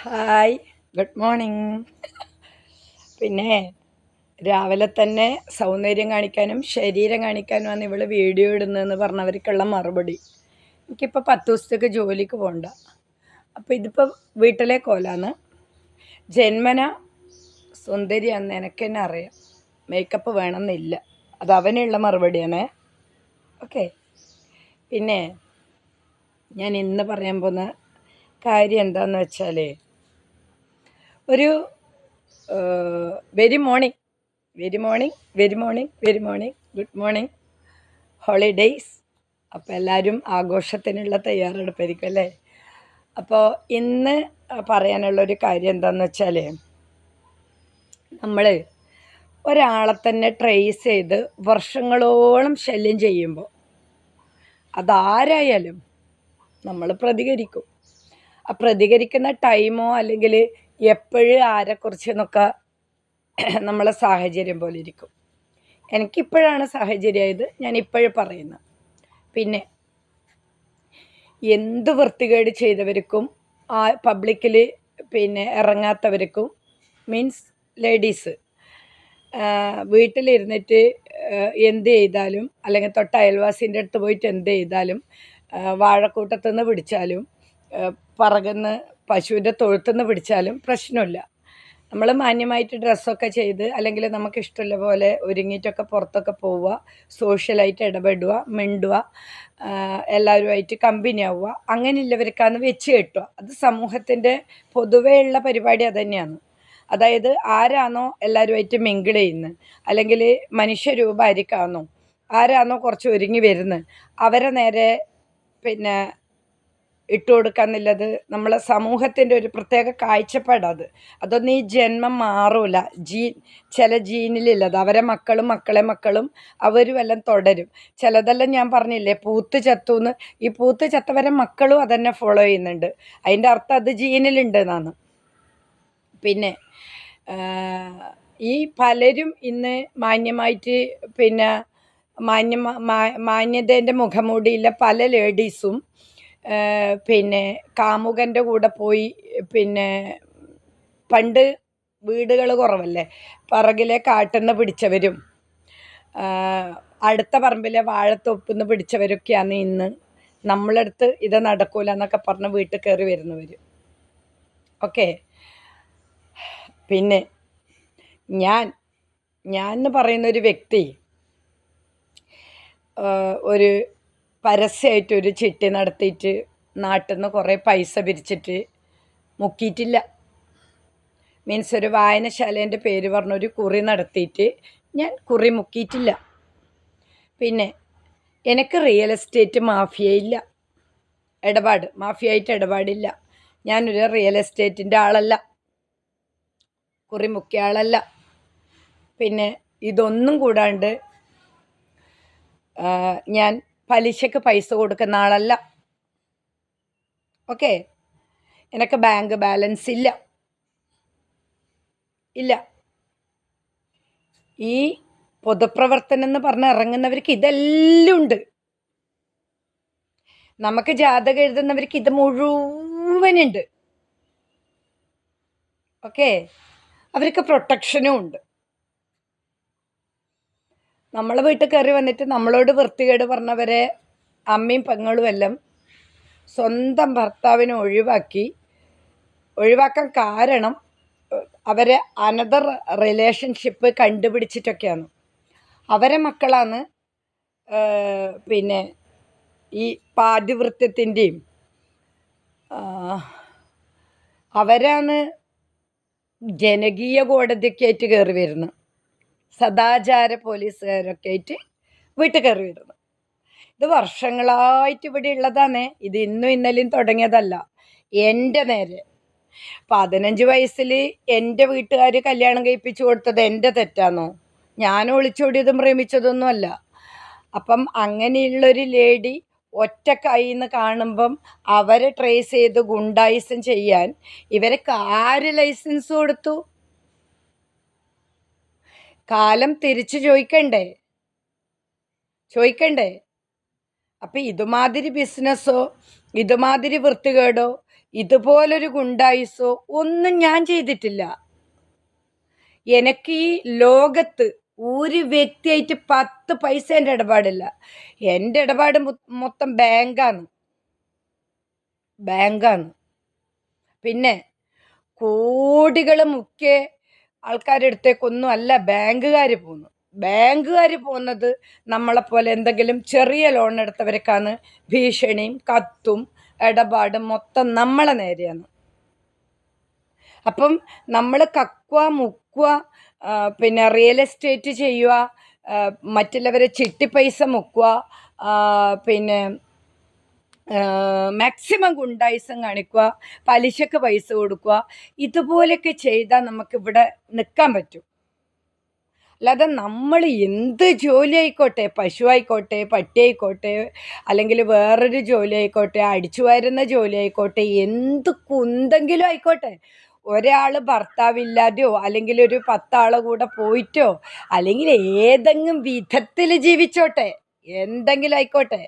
Hi, good morning. പിന്നെ രാവിലെ തന്നെ സൗന്ദര്യം കാണിക്കാനും ശരീരം കാണിക്കാനുമാണ് ഇവള് വീഡിയോ ഇടുന്നതെന്ന് പറഞ്ഞവർക്കുള്ള മറുപടി. എനിക്കിപ്പോൾ 10 ദിവസത്തേക്ക് ജോലിക്ക് പോകണ്ട. അപ്പോൾ ഇതിപ്പോൾ വീട്ടിലെ കോലാന്ന്. ജന്മന സുന്ദരിയാന്ന് എനിക്ക് തന്നെ അറിയാം. മേക്കപ്പ് വേണമെന്നില്ല. അത് അവനുള്ള മറുപടിയാണേ. ഓക്കെ. പിന്നെ ഞാൻ ഇന്ന് പറയാൻ പോകുന്ന കാര്യം എന്താണെന്ന് വെച്ചാൽ, ഒരു very morning very morning very morning very morning good morning. Holidays. അപ്പോൾ എല്ലാവരും ആഘോഷത്തിനുള്ള തയ്യാറെടുപ്പായിരിക്കും അല്ലേ. അപ്പോൾ ഇന്ന് പറയാനുള്ളൊരു കാര്യം എന്താണെന്ന് വെച്ചാൽ, നമ്മൾ ഒരാളെ തന്നെ ട്രേസ് ചെയ്ത് വർഷങ്ങളോളം ശല്യം ചെയ്യുമ്പോൾ അതാരായാലും നമ്മൾ പ്രതികരിക്കും. ആ പ്രതികരിക്കുന്ന ടൈമോ അല്ലെങ്കിൽ എപ്പോഴും ആരെക്കുറിച്ച് എന്നൊക്കെ നമ്മളെ സാഹചര്യം പോലെ ഇരിക്കും. എനിക്കിപ്പോഴാണ് സാഹചര്യമായത്, ഞാൻ ഇപ്പോഴും പറയുന്നത്. പിന്നെ എന്ത് വൃത്തികേട് ചെയ്തവർക്കും ആ പബ്ലിക്കിൽ പിന്നെ ഇറങ്ങാത്തവർക്കും, മീൻസ് ലേഡീസ് വീട്ടിലിരുന്നിട്ട് എന്ത് ചെയ്താലും, അല്ലെങ്കിൽ തൊട്ട അയൽവാസിൻ്റെ അടുത്ത് പോയിട്ട് എന്ത് ചെയ്താലും, വാഴക്കൂട്ടത്തുനിന്ന് പിടിച്ചാലും പറകുന്ന പശുവിൻ്റെ തൊഴുത്തുനിന്ന് പിടിച്ചാലും പ്രശ്നമില്ല. നമ്മൾ മാന്യമായിട്ട് ഡ്രസ്സൊക്കെ ചെയ്ത് അല്ലെങ്കിൽ നമുക്ക് ഇഷ്ടമുള്ള പോലെ ഒരുങ്ങിയിട്ടൊക്കെ പുറത്തൊക്കെ പോവുക, സോഷ്യലായിട്ട് ഇടപെടുക, മിണ്ടുക, എല്ലാവരുമായിട്ട് കമ്പനി ആവുക, അങ്ങനെയുള്ളവർക്കാണ് വെച്ച് കെട്ടുക. അത് സമൂഹത്തിൻ്റെ പൊതുവേ ഉള്ള പരിപാടി അതുതന്നെയാണ്. അതായത് ആരാണോ എല്ലാവരുമായിട്ട് മിങ്കിൾ ചെയ്യുന്നത്, അല്ലെങ്കിൽ മനുഷ്യരൂപം ആയിരിക്കാണോ, ആരാണോ കുറച്ച് ഒരുങ്ങി വരുന്നത്, അവരെ നേരെ പിന്നെ ഇട്ട് കൊടുക്കാന്നുള്ളത് നമ്മളെ സമൂഹത്തിൻ്റെ ഒരു പ്രത്യേക കാഴ്ചപ്പാടത്. അതൊന്നും ഈ ജന്മം മാറൂല. ചില ജീനിലുള്ളത് അവരെ മക്കളും മക്കളും അവരും എല്ലാം തുടരും. ചിലതെല്ലാം ഞാൻ പറഞ്ഞില്ലേ പൂത്ത് ചത്തൂന്ന്, ഈ പൂത്ത് ചത്തവരെ മക്കളും അതന്നെ ഫോളോ ചെയ്യുന്നുണ്ട്. അതിൻ്റെ അർത്ഥം അത് ജീനിലുണ്ട് എന്നാണ്. പിന്നെ ഈ പലരും ഇന്ന് മാന്യമായിട്ട് പിന്നെ മാന്യതേൻ്റെ മുഖംമൂടിയില്ല പല ലേഡീസും പിന്നെ കാമുകൻ്റെ കൂടെ പോയി, പിന്നെ പണ്ട് വീടുകൾ കുറവല്ലേ, പറകിലെ കാട്ടിന്ന് പിടിച്ചവരും അടുത്ത പറമ്പിലെ വാഴത്തൊപ്പിന്ന് പിടിച്ചവരൊക്കെയാണ് ഇന്ന് നമ്മളടുത്ത് ഇത് നടക്കൂല എന്നൊക്കെ പറഞ്ഞ് വീട്ടിൽ കയറി വരുന്നവർ. ഓക്കെ. പിന്നെ ഞാൻ എന്ന് പറയുന്നൊരു വ്യക്തി ഒരു പരസ്യമായിട്ടൊരു ചിട്ടി നടത്തിയിട്ട് നാട്ടിൽ നിന്ന് കുറേ പൈസ പിരിച്ചിട്ട് മുക്കിയിട്ടില്ല. മീൻസ് ഒരു വായനശാലേൻ്റെ പേര് പറഞ്ഞൊരു കുറി നടത്തിയിട്ട് ഞാൻ കുറി മുക്കിയിട്ടില്ല. പിന്നെ എനിക്ക് റിയൽ എസ്റ്റേറ്റ് മാഫിയയില്ല, മാഫിയായിട്ട് ഇടപാടില്ല. ഞാനൊരു റിയൽ എസ്റ്റേറ്റിൻ്റെ ആളല്ല, കുറി മുക്കിയ ആളല്ല. പിന്നെ ഇതൊന്നും കൂടാണ്ട് ഞാൻ പലിശക്ക് പൈസ കൊടുക്കുന്ന ആളല്ല. ഓക്കെ. എനിക്ക് ബാങ്ക് ബാലൻസ് ഇല്ല. ഈ പൊതുപ്രവർത്തനം എന്ന് പറഞ്ഞ് ഇറങ്ങുന്നവർക്ക് ഇതെല്ലാം ഉണ്ട്. നമുക്ക് ജാതകം എഴുതുന്നവർക്ക് ഇത് മുഴുവനുണ്ട്. ഓക്കെ. അവർക്ക് പ്രൊട്ടക്ഷനും ഉണ്ട്. നമ്മളെ വീട്ടിൽ കയറി വന്നിട്ട് നമ്മളോട് വൃത്തികേട് പറഞ്ഞവരെ അമ്മയും പെങ്ങളും എല്ലാം സ്വന്തം ഭർത്താവിനെ ഒഴിവാക്കാൻ കാരണം അവരെ അനദർ റിലേഷൻഷിപ്പ് കണ്ടുപിടിച്ചിട്ടൊക്കെയാണ്. അവരെ മക്കളാണ് പിന്നെ ഈ പാതിവൃത്യത്തിൻ്റെയും അവരാണ് ജനകീയ കോടതിയൊക്കെ കയറി വരുന്നത്. സദാചാര പോലീസുകാരൊക്കെ ആയിട്ട് വീട്ടിൽ കയറി വരുന്നത്. ഇത് വർഷങ്ങളായിട്ട് ഇവിടെ ഉള്ളതാണ്. ഇത് ഇന്നും ഇന്നലെയും തുടങ്ങിയതല്ല. എൻ്റെ നേരെ 15 വയസ്സിൽ എൻ്റെ വീട്ടുകാർ കല്യാണം കഴിപ്പിച്ചു കൊടുത്തത് എൻ്റെ തെറ്റാണോ? ഞാൻ ഒളിച്ചോടിയതും പ്രേമിച്ചതൊന്നും അല്ല. അപ്പം അങ്ങനെയുള്ളൊരു ലേഡി ഒറ്റ കൈന്ന് കാണുമ്പം അവരെ ട്രേസ് ചെയ്ത് ഗുണ്ടായിസം ചെയ്യാൻ ഇവരൊക്കെ ആര് ലൈസൻസ് കൊടുത്തു? കാലം തിരിച്ചു ചോദിക്കണ്ടേ? അപ്പം ഇതുമാതിരി ബിസിനസ്സോ ഇതുമാതിരി വൃത്തികേടോ ഇതുപോലൊരു ഗുണ്ടായിസോ ഒന്നും ഞാൻ ചെയ്തിട്ടില്ല. എനിക്ക് ഈ ലോകത്ത് ഒരു വ്യക്തിയായിട്ട് 10 പൈസേൻ്റെ ഇടപാടില്ല. എൻ്റെ ഇടപാട് മൊത്തം ബാങ്കാണ്. പിന്നെ കോടികൾ മുഖ്യ ആൾക്കാരുടെ അടുത്തേക്കൊന്നും അല്ല ബാങ്കുകാർ പോകുന്നു. ബാങ്കുകാർ പോകുന്നത് നമ്മളെപ്പോലെ എന്തെങ്കിലും ചെറിയ ലോൺ എടുത്തവർക്കാണ്. ഭീഷണിയും കത്തും ഇടപാടും മൊത്തം നമ്മളെ നേരെയാണ്. അപ്പം നമ്മൾ കക്കുക മുക്കുക, പിന്നെ റിയൽ എസ്റ്റേറ്റ് ചെയ്യുക, മറ്റുള്ളവരെ ചിട്ടി പൈസ മുക്കുക, പിന്നെ മാക്സിമം ഗുണ്ടായിസം കാണിക്കുക, പലിശക്ക് പൈസ കൊടുക്കുക. ഇതുപോലെയൊക്കെ ചെയ്താൽ നമുക്കിവിടെ നിൽക്കാൻ പറ്റും. അല്ലാതെ നമ്മൾ എന്ത് ജോലി ആയിക്കോട്ടെ, പശു ആയിക്കോട്ടെ, പട്ടി ആയിക്കോട്ടെ, അല്ലെങ്കിൽ വേറൊരു ജോലി ആയിക്കോട്ടെ, അടിച്ചു വരുന്ന ജോലി ആയിക്കോട്ടെ, എന്ത് കുന്തെങ്കിലും ആയിക്കോട്ടെ, ഒരാൾ ഭർത്താവില്ലാതെയോ അല്ലെങ്കിൽ ഒരു 10 ആളെ കൂടെ പോയിട്ടോ അല്ലെങ്കിൽ ഏതെങ്കിലും വിധത്തിൽ ജീവിച്ചോട്ടെ, എന്തെങ്കിലും ആയിക്കോട്ടെ,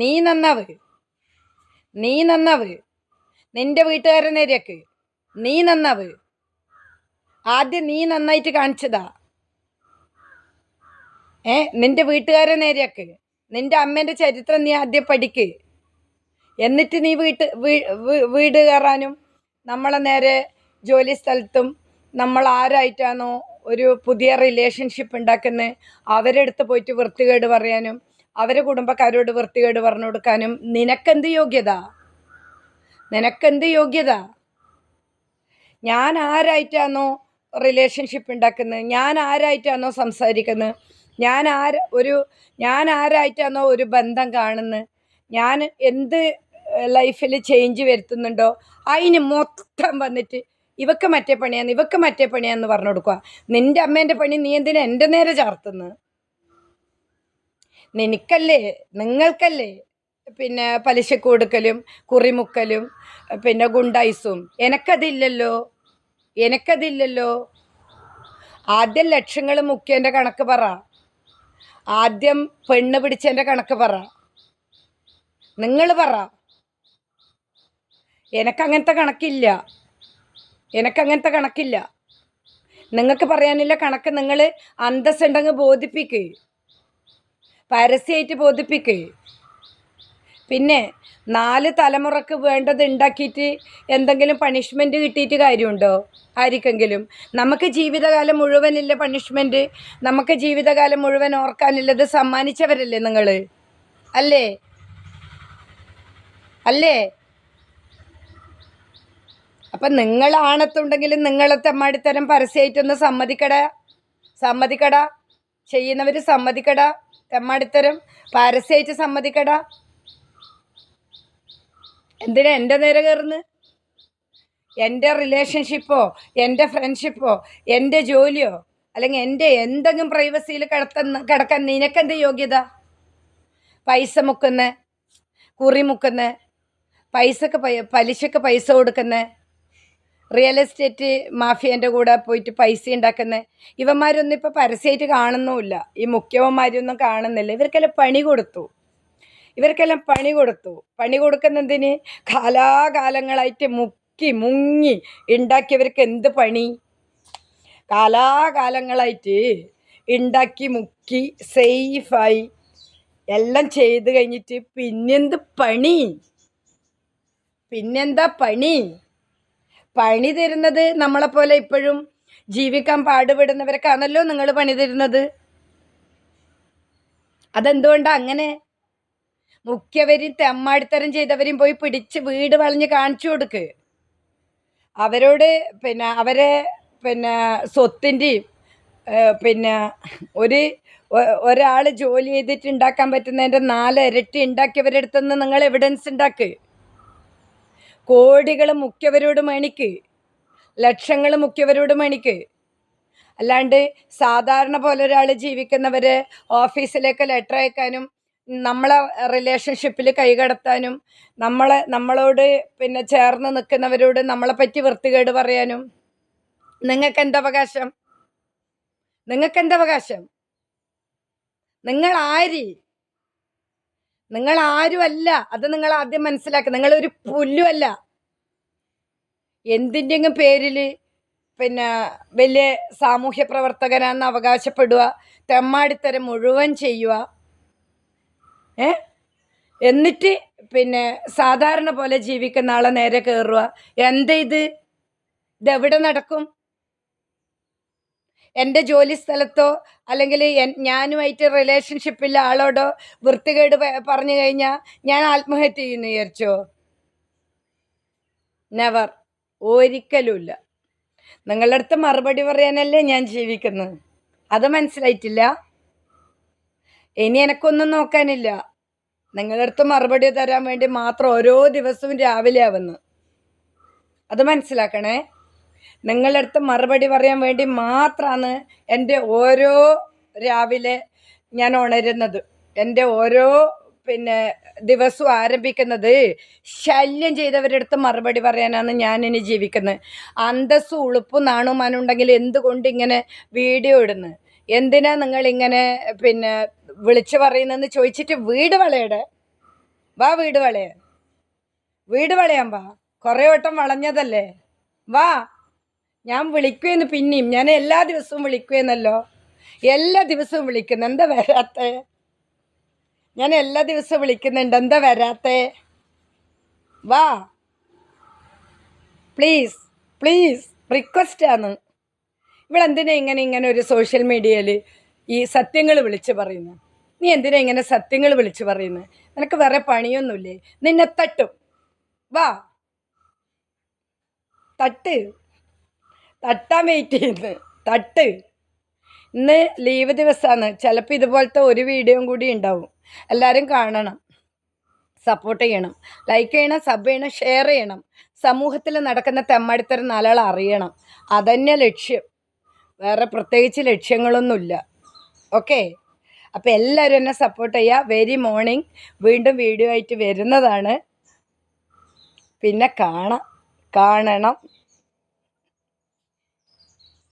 നീ നന്നാവ്, നിന്റെ വീട്ടുകാരെ നേരെയാക്ക്, നീ നന്നാവ്. ആദ്യം നീ നന്നായിട്ട് കാണിച്ചതാ. നിന്റെ വീട്ടുകാരെ നേരെയാക്ക്, നിന്റെ അമ്മേൻ്റെ ചരിത്രം നീ ആദ്യം പഠിക്ക്. എന്നിട്ട് നീ വീട് കയറാനും നമ്മളെ നേരെ ജോലി സ്ഥലത്തും നമ്മൾ ആരായിട്ടാണോ ഒരു പുതിയ റിലേഷൻഷിപ്പ് ഉണ്ടാക്കുന്നത് അവരെടുത്ത് പോയിട്ട് വൃത്തികേട് പറയാനും അവരെ കുടുംബക്കാരോട് വൃത്തികേട് പറഞ്ഞു കൊടുക്കാനും നിനക്കെന്ത് യോഗ്യത? ഞാൻ ആരായിട്ടാണോ റിലേഷൻഷിപ്പ് ഉണ്ടാക്കുന്നത്, ഞാൻ ആരായിട്ടാണോ സംസാരിക്കുന്നത്, ഞാൻ ആരായിട്ടാണോ ഒരു ബന്ധം കാണുന്നത്, ഞാൻ എന്ത് ലൈഫിൽ ചേഞ്ച് വരുത്തുന്നുണ്ടോ അതിന് മൊത്തം വന്നിട്ട് ഇവക്ക് മറ്റേ പണിയാന്ന് പറഞ്ഞു കൊടുക്കുക. നിന്റെ അമ്മേൻ്റെ പണി നീ എന്തിനാ എൻ്റെ നേരെ ചാർത്തുന്നത്? നിങ്ങൾക്കല്ലേ പിന്നെ പലിശക്ക് കൊടുക്കലും കുറിമുക്കലും പിന്നെ ഗുണ്ടായിസും. എനക്കതില്ലല്ലോ. ആദ്യം ലക്ഷങ്ങൾ മുക്കിയതിൻ്റെ കണക്ക് പറ, ആദ്യം പെണ്ണ് പിടിച്ചതിൻ്റെ കണക്ക് പറ, നിങ്ങൾ പറ. എനക്കങ്ങനത്തെ കണക്കില്ല. നിങ്ങൾക്ക് പറയാനില്ല കണക്ക്. നിങ്ങൾ അന്തസ്സുണ്ടെങ്കിൽ ബോധിപ്പിക്ക്, പരസ്യമായിട്ട് ബോധിപ്പിക്ക്. പിന്നെ 4 തലമുറക്ക് വേണ്ടത് ഉണ്ടാക്കിയിട്ട് എന്തെങ്കിലും പണിഷ്മെൻറ്റ് കിട്ടിയിട്ട് കാര്യമുണ്ടോ ആർക്കെങ്കിലും? നമുക്ക് ജീവിതകാലം മുഴുവനില്ല പണിഷ്മെൻറ്റ്, നമുക്ക് ജീവിതകാലം മുഴുവൻ ഓർക്കാനുള്ളത് സമ്മാനിച്ചവരല്ലേ നിങ്ങൾ? അല്ലേ? അപ്പം നിങ്ങൾ ആണത്തുണ്ടെങ്കിലും നിങ്ങളെ തെമ്മാടിത്തരം പരസ്യമായിട്ടൊന്ന് സമ്മതിക്കട. ചെയ്യുന്നവർ സമ്മതിക്കട. തെമ്മാടിത്തരം പരസ്യമായിട്ട് സമ്മതിക്കട. എന്തിനാ എൻ്റെ നേരെ കയറുന്നു? എൻ്റെ റിലേഷൻഷിപ്പോ എൻ്റെ ഫ്രണ്ട്ഷിപ്പോ എൻ്റെ ജോലിയോ അല്ലെങ്കിൽ എൻ്റെ എന്തെങ്കിലും പ്രൈവസിയിൽ കിടക്കാൻ നിനക്കെന്ത് യോഗ്യത? പൈസ മുക്കുന്ന, കുറി മുക്കുന്ന, പലിശക്ക് പൈസ കൊടുക്കുന്ന, റിയൽ എസ്റ്റേറ്റ് മാഫിയൻ്റെ കൂടെ പോയിട്ട് പൈസ ഉണ്ടാക്കുന്ന ഇവന്മാരൊന്നും ഇപ്പോൾ പരസ്യമായിട്ട് കാണുന്നുമില്ല. ഈ മുഖ്യവന്മാരൊന്നും കാണുന്നില്ല. ഇവർക്കെല്ലാം പണി കൊടുത്തു. പണി കൊടുക്കുന്നതിന് കാലാകാലങ്ങളായിട്ട് മുങ്ങി ഉണ്ടാക്കിയവർക്ക് എന്ത് പണി? കാലാകാലങ്ങളായിട്ട് ഉണ്ടാക്കി മുക്കി സേഫായി എല്ലാം ചെയ്ത് കഴിഞ്ഞിട്ട് പിന്നെന്താ പണി? പണി തരുന്നത് നമ്മളെപ്പോലെ ഇപ്പോഴും ജീവിക്കാൻ പാടുപെടുന്നവർക്കാണല്ലോ നിങ്ങൾ പണി തരുന്നത്. അതെന്തുകൊണ്ടാ അങ്ങനെ? മുഖ്യവരും തെമ്മാടിത്തരം ചെയ്തവരും പോയി പിടിച്ച് വീട് വളഞ്ഞ് കാണിച്ചു കൊടുക്ക്. അവരോട് അവരെ സ്വത്തിൻ്റെയും ഒരാൾ ജോലി ചെയ്തിട്ട് ഉണ്ടാക്കാൻ പറ്റുന്നതിൻ്റെ 4 ഇരട്ടി ഉണ്ടാക്കിയവരുടെ അടുത്തുനിന്ന് നിങ്ങൾ എവിഡൻസ് ഉണ്ടാക്ക്. കോടികൾ മുഖ്യവരോട് മേണിക്ക്, ലക്ഷങ്ങൾ മുഖ്യവരോട് മേണിക്ക്. അല്ലാണ്ട് സാധാരണ പോലെ ഒരാൾ ജീവിക്കുന്നവർ ഓഫീസിലേക്ക് ലെറ്റർ അയക്കാനും നമ്മളെ റിലേഷൻഷിപ്പിൽ കൈകടത്താനും നമ്മളോട് ചേർന്ന് നിൽക്കുന്നവരോട് നമ്മളെപ്പറ്റി വൃത്തികേട് പറയാനും നിങ്ങൾക്കെന്തവകാശം? നിങ്ങൾ ആര്? നിങ്ങൾ ആരുമല്ല. അത് നിങ്ങൾ ആദ്യം മനസ്സിലാക്കുക. നിങ്ങളൊരു പുല്ലുമല്ല. എന്തിൻ്റെങ്കിലും പേരിൽ പിന്നെ വലിയ സാമൂഹ്യ പ്രവർത്തകനാണെന്ന് അവകാശപ്പെടുക, തെമ്മാടിത്തരം മുഴുവൻ ചെയ്യുക, എന്നിട്ട് പിന്നെ സാധാരണ പോലെ ജീവിക്കുന്ന ആളെ നേരെ കയറുക. എന്താ ഇതെവിടെ നടക്കും? എൻ്റെ ജോലി സ്ഥലത്തോ അല്ലെങ്കിൽ ഞാനുമായിട്ട് റിലേഷൻഷിപ്പില്ല ആളോടോ വൃത്തികേട് പറഞ്ഞു കഴിഞ്ഞാൽ ഞാൻ ആത്മഹത്യ ചെയ്യുന്നു വിചാരിച്ചോ? നെവർ. ഒരിക്കലുമില്ല. നിങ്ങളുടെ അടുത്ത് മറുപടി പറയാനല്ലേ ഞാൻ ജീവിക്കുന്നത്. അത് മനസ്സിലായിട്ടില്ല? ഇനി എനക്കൊന്നും നോക്കാനില്ല. നിങ്ങളുടെ അടുത്ത് മറുപടി തരാൻ വേണ്ടി മാത്രം ഓരോ ദിവസവും രാവിലെ ആവുന്നു. അത് മനസ്സിലാക്കണേ. നിങ്ങളുടെ അടുത്ത് മറുപടി പറയാൻ വേണ്ടി മാത്രമാണ് എൻ്റെ ഓരോ രാവിലെ ഞാൻ ഉണരുന്നത്. എൻ്റെ ഓരോ പിന്നെ ദിവസവും ആരംഭിക്കുന്നത് ശല്യം ചെയ്തവരുടെ അടുത്ത് മറുപടി പറയാനാണ് ഞാൻ ഇനി ജീവിക്കുന്നത്. അന്തസ്സും ഉളുപ്പും നാണുമാനുണ്ടെങ്കിൽ എന്തുകൊണ്ട് ഇങ്ങനെ വീഡിയോ ഇടുന്നു? എന്തിനാ നിങ്ങളിങ്ങനെ പിന്നെ വിളിച്ചു പറയുന്നതെന്ന് ചോദിച്ചിട്ട് വീട് വളയുടെ വാ, വീട് വളയാൻ വാ. കുറേ വട്ടം വളഞ്ഞതല്ലേ, വാ. ഞാൻ വിളിക്കുമെന്ന് പിന്നെയും. ഞാൻ എല്ലാ ദിവസവും വിളിക്കുമെന്നല്ലോ. എല്ലാ ദിവസവും വിളിക്കുന്നു, എന്താ വരാത്തേ? ഞാൻ എല്ലാ ദിവസവും വിളിക്കുന്നുണ്ട്, എന്താ വരാത്തേ? വാ പ്ലീസ്, പ്ലീസ്, റിക്വസ്റ്റാണ്. ഇവളെന്തിനാ ഇങ്ങനെ ഒരു സോഷ്യൽ മീഡിയയിൽ ഈ സത്യങ്ങൾ വിളിച്ച് പറയുന്നത്? നീ എന്തിനാ ഇങ്ങനെ സത്യങ്ങൾ വിളിച്ച് പറയുന്നത്? നിനക്ക് വേറെ പണിയൊന്നുമില്ലേ? നിന്നെ തട്ടും. വാ, തട്ടാൻ വെയിറ്റ് ചെയ്യുന്നു. തട്ട്. ഇന്ന് ലീവ് ദിവസമാണ്. ചിലപ്പോൾ ഇതുപോലത്തെ ഒരു വീഡിയോയും കൂടി ഉണ്ടാവും. എല്ലാവരും കാണണം, സപ്പോർട്ട് ചെയ്യണം, ലൈക്ക് ചെയ്യണം, സബ് ചെയ്യണം, ഷെയർ ചെയ്യണം. സമൂഹത്തിൽ നടക്കുന്ന തെമ്മാടിത്തരം നാലാൾ അറിയണം. അതന്നെ ലക്ഷ്യം. വേറെ പ്രത്യേകിച്ച് ലക്ഷ്യങ്ങളൊന്നുമില്ല. ഓക്കെ, അപ്പോൾ എല്ലാവരും എന്നെ സപ്പോർട്ട് ചെയ്യുക. വെരി മോർണിംഗ് വീണ്ടും വീഡിയോ ആയിട്ട് വരുന്നതാണ്. പിന്നെ കാണണം.